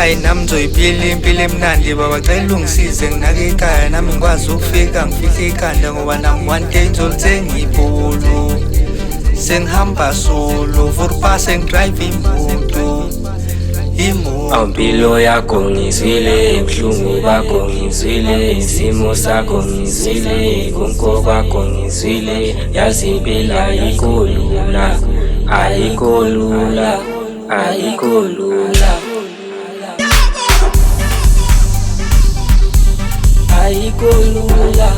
ayinamzoyiphila impilo emnandi baba cela ungisize nginake ekhaya nami ngikwazi ukufika ngifihle ikhanda ngoba nami one day ngizolithenga ibhulu sengihamba solo for pass ngidrive imoto Impilo yakho ngizwile, ubuhlungu bakho ngizwile, isimo sakho ngizwile, konke kwakho ngizwile. Yazi impilo ayikho lula, ayikho lula, ayikho lula, ayikho lula.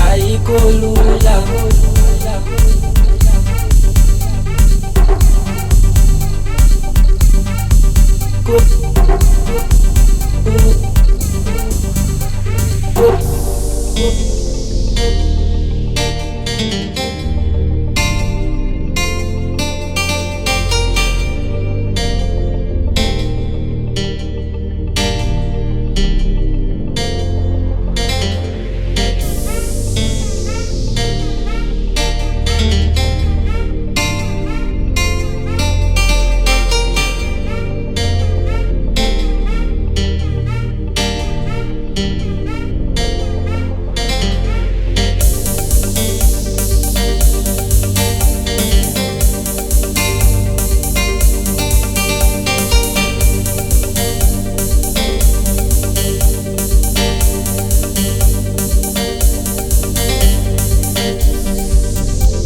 Ayikho lula,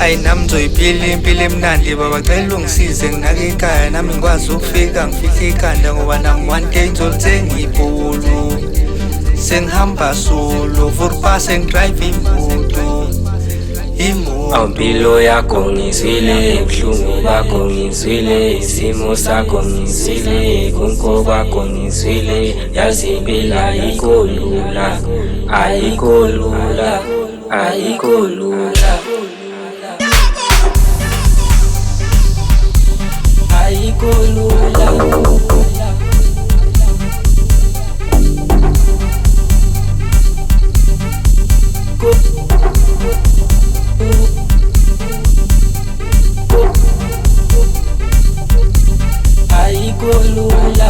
ayinamzoyiphila impilo emnandi baba cela ungisize nginake ekhaya nami ngikwazi ukufika ngifihle ikhanda ngoba nami one day ngizolithenga ibhulu sengihamba solo for pass ngidrive imoto. Impilo yakho ngizwile, ubuhlungu bakho ngizwile, isimo sakho ngizwile, konke kwakho ngizwile. Yazi impilo ayikho lula, ayikho lula, ayikho lula, ayikho lula. Ayikho lula.